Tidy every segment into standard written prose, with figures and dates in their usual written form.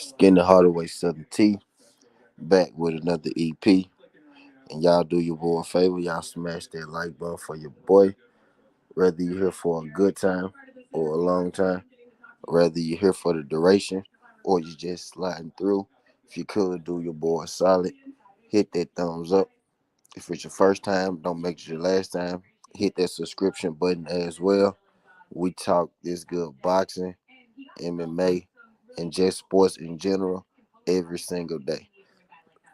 Skin the Hardaway Southern T back with another EP. And y'all do your boy a favor. Y'all smash that like button for your boy. Whether you're here for a good time or a long time, whether you're here for the duration or you just sliding through. If you could do your boy a solid, hit that thumbs up. If it's your first time, don't make it your last time. Hit that subscription button as well. We talk this good boxing, MMA, and just sports in general every single day.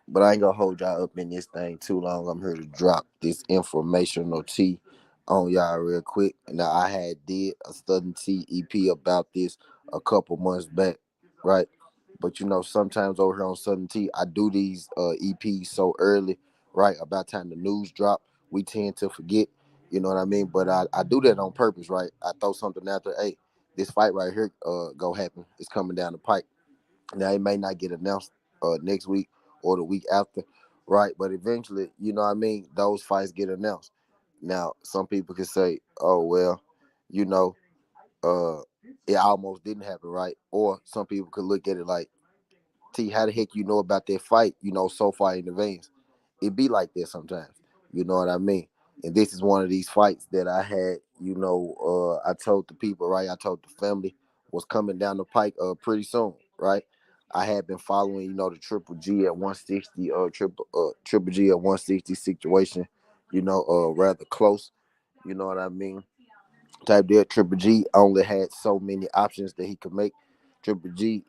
But I ain't gonna hold y'all up in this thing too long. I'm here to drop this informational tea on y'all real quick. Now I had did a Southern Tea EP about this a couple months back, right? But sometimes over here on Southern Tea, I do these EPs so early, right? About time the news drop, we tend to forget. You know what I mean? But I do that on purpose, right? I throw something out there. Hey, this fight right here, go happen. It's coming down the pike. Now it may not get announced next week or the week after, right? But eventually, you know what I mean, those fights get announced. Now, some people could say, oh well, you know, uh it almost didn't happen, right? Or some people could look at it like, T, how the heck you know about that fight, so far in advance? It be like that sometimes. You know what I mean? And this is one of these fights that I had, I told the people, right? I told the family was coming down the pike pretty soon, right? I had been following, the Triple G at 160, Triple G at 160 situation, rather close. You know what I mean? Type deal. Triple G only had so many options that he could make. Triple G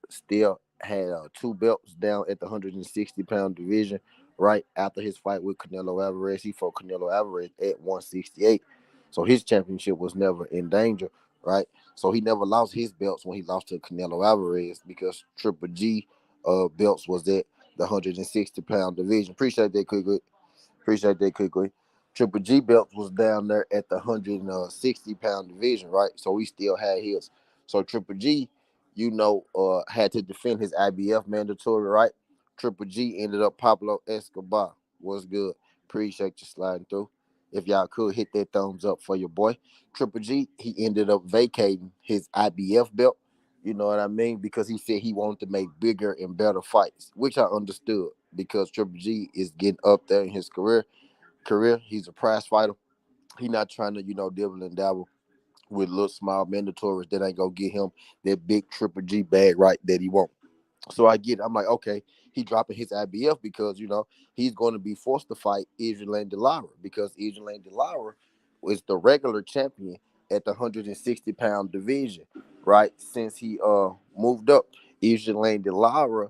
still had two belts down at the 160-pound division right after his fight with Canelo Alvarez. He fought Canelo Alvarez at 168. So his championship was never in danger, right? So he never lost his belts when he lost to Canelo Alvarez because Triple G belts was at the 160-pound division. Appreciate that, quickly. Appreciate that, quickly. Triple G belt was down there at the 160-pound division, right? So he still had his. So Triple G, had to defend his IBF mandatory, right? Triple G ended up Pablo Escobar. What's good? Appreciate you sliding through. If y'all could hit that thumbs up for your boy. Triple G, he ended up vacating his IBF belt. You know what I mean? Because he said he wanted to make bigger and better fights, which I understood because Triple G is getting up there in his career. He's a prize fighter. He not trying to, dibble and dabble with little small mandatories that ain't gonna get him that big Triple G bag right that he want. So I get it. I'm like, okay, he dropping his IBF because, he's going to be forced to fight Adrian De Lara because Adrian De Lara is the regular champion at the 160-pound division, right? Since he moved up. Adrian De Lara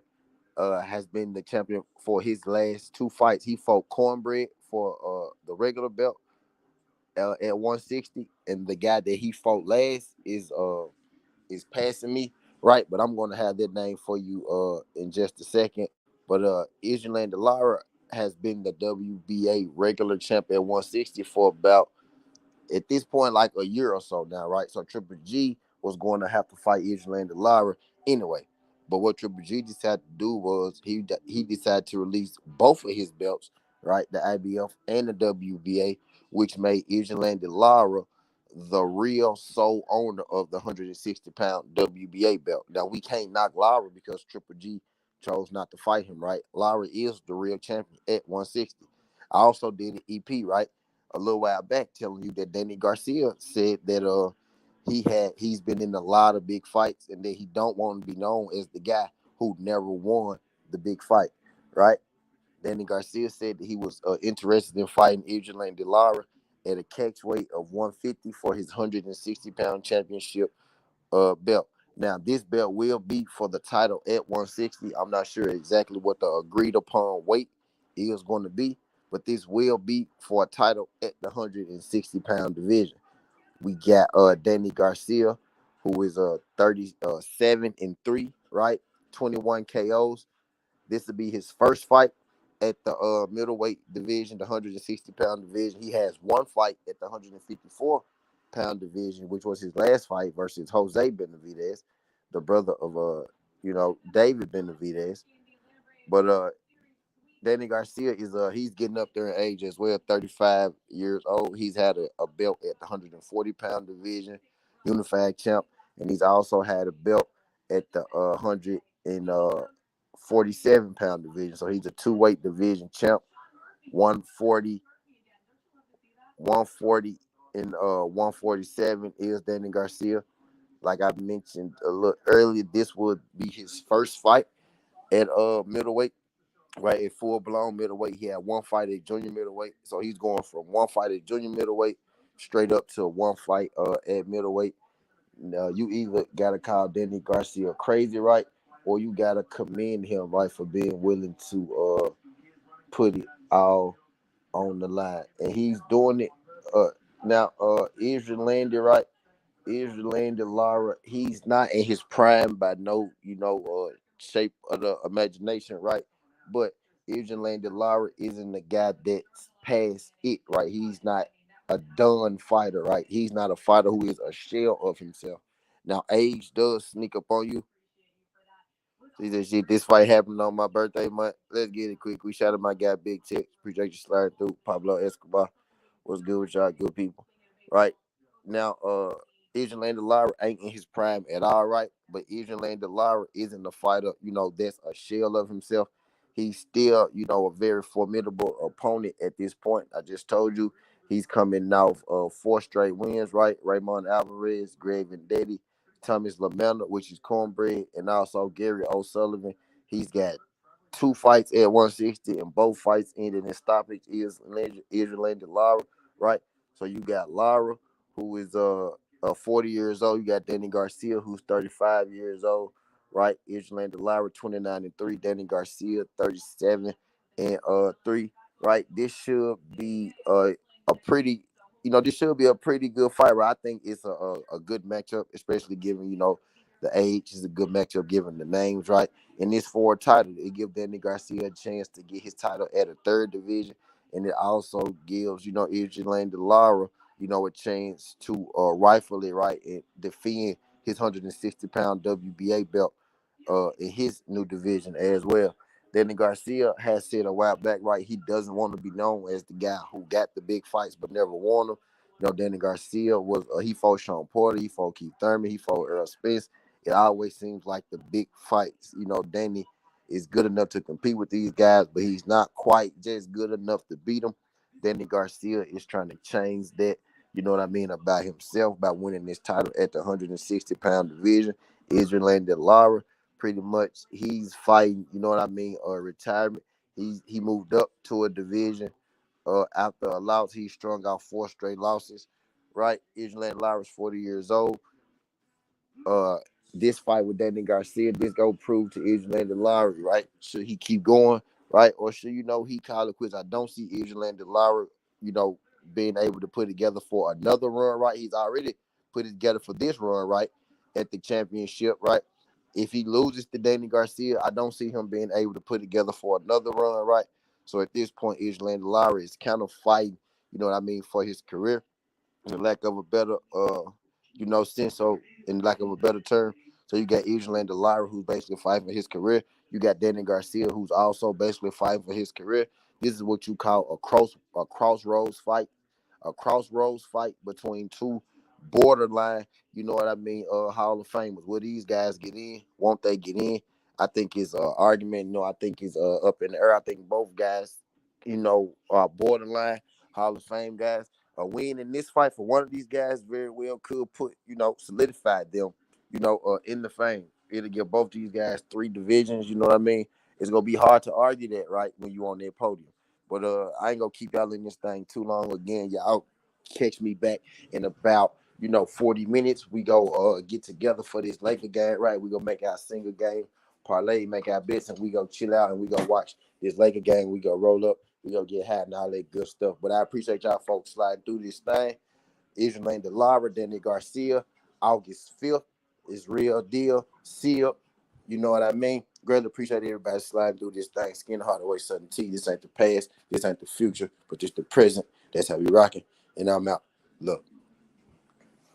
has been the champion for his last two fights. He fought Cornbread for the regular belt at 160, and the guy that he fought last is passing me, right? But I'm gonna have that name for you in just a second. But Island Lara has been the WBA regular champ at 160 for about at this point like a year or so now, right? So Triple G was going to have to fight Island Lara anyway. But what Triple G decided to do was he decided to release both of his belts, right? The IBF and the WBA, which made Island Lara the real sole owner of the 160-pound WBA belt. Now we can't knock Lara because Triple G chose not to fight him, right? Lara is the real champion at 160. I also did an EP, right? A little while back telling you that Danny Garcia said that he's been in a lot of big fights and that he don't want to be known as the guy who never won the big fight, right? Danny Garcia said that he was interested in fighting Adrian De Lara at a catch weight of 150 for his 160-pound championship belt. Now, this belt will be for the title at 160. I'm not sure exactly what the agreed upon weight is going to be, but this will be for a title at the 160-pound division. We got Danny Garcia, who is 37-3, right? 21 KOs. This will be his first fight at the middleweight division, the 160-pound division. He has one fight at the 154-pound division, which was his last fight versus Jose Benavidez, the brother of David Benavidez. But Danny Garcia is he's getting up there in age as well, 35 years old. He's had a belt at the 140-pound division, unified champ, and he's also had a belt at the in 47-pound division. So he's a two-weight division champ. 140, 140, and 147 is Danny Garcia. Like I mentioned a little earlier, this would be his first fight at middleweight, right? At full blown middleweight. He had one fight at junior middleweight. So he's going from one fight at junior middleweight straight up to one fight at middleweight. You either gotta call Danny Garcia crazy, right? Or you gotta commend him, right, for being willing to put it all on the line. And he's doing it now. Israel landed, right? Israel landed Lara. He's not in his prime by no, shape of the imagination, right? But Israel landed Lara isn't the guy that's past it, right? He's not a done fighter, right? He's not a fighter who is a shell of himself. Now, age does sneak up on you. See this shit. This fight happened on my birthday month. Let's get it quick. We shout out my guy Big Tech. Appreciate you sliding through. Pablo Escobar. What's good with y'all, good people? Right now, Adrian Lara ain't in his prime at all, right? But Adrian Lara isn't a fighter, that's a shell of himself. He's still, a very formidable opponent at this point. I just told you he's coming off four straight wins, right? Raymond Alvarez, Greg Vendetti, Thomas LaMenda, which is Cornbread, and also Gary O'Sullivan. He's got two fights at 160, and both fights ended in stoppage. Is Lara, right? So you got Lara, who is 40 years old. You got Danny Garcia, who's 35 years old, right? Israel Lara, 29-3. Danny Garcia, 37-3, right? This should be a pretty, this should be a pretty good fight. Right? I think it's a good matchup, especially given the age is a good matchup given the names, right? In this four title, it gives Danny Garcia a chance to get his title at a third division, and it also gives Israel Lara a chance to rifle it, right, and defend his 160-pound WBA belt in his new division as well. Danny Garcia has said a while back, right, he doesn't want to be known as the guy who got the big fights but never won them. Danny Garcia was he fought Sean Porter, he fought Keith Thurman, he fought Earl Spence. It always seems like the big fights, Danny is good enough to compete with these guys, but he's not quite just good enough to beat them. Danny Garcia is trying to change that, about himself by winning this title at the 160-pound division. Israel Lara, pretty much, he's fighting, retirement. He moved up to a division after a loss. He strung out four straight losses, right? Israel Lara's 40 years old. uh this fight with Danny Garcia, this go prove to Israel Lara, right? Should he keep going, right? Or should he call it quits? I don't see Israel Lara, being able to put together for another run, right? He's already put it together for this run, right? At the championship, right? If he loses to Danny Garcia, I don't see him being able to put together for another run, right? So at this point, Israel Lara is kind of fighting, for his career, in lack of a better sense, so in lack of a better term. So you got Israel Lara, who's basically fighting for his career. You got Danny Garcia, who's also basically fighting for his career. This is what you call a crossroads fight. A crossroads fight between two borderline, Hall of Famers. Will these guys get in? Won't they get in? I think it's an argument. I think it's up in the air. I think both guys, are borderline Hall of Fame guys. A win in this fight for one of these guys very well could put, solidify them, in the fame. It'll give both these guys three divisions, you know what I mean? It's gonna be hard to argue that, right, when you on that podium. But I ain't gonna keep y'all in this thing too long. Again, y'all catch me back in about 40 minutes. We go get together for this Laker game, right? We gonna make our single game parlay, make our bets, and we go chill out and we go watch this Laker game. We go roll up, we go get hot and all that good stuff. But I appreciate y'all folks sliding through this thing. Israel Lara, Danny Garcia, August 5th is real deal. Seal. You know what I mean? Greatly appreciate everybody sliding through this thing. Skin Hardaway Southern T. This ain't the past. This ain't the future, but just the present. That's how we rocking. And I'm out. Look.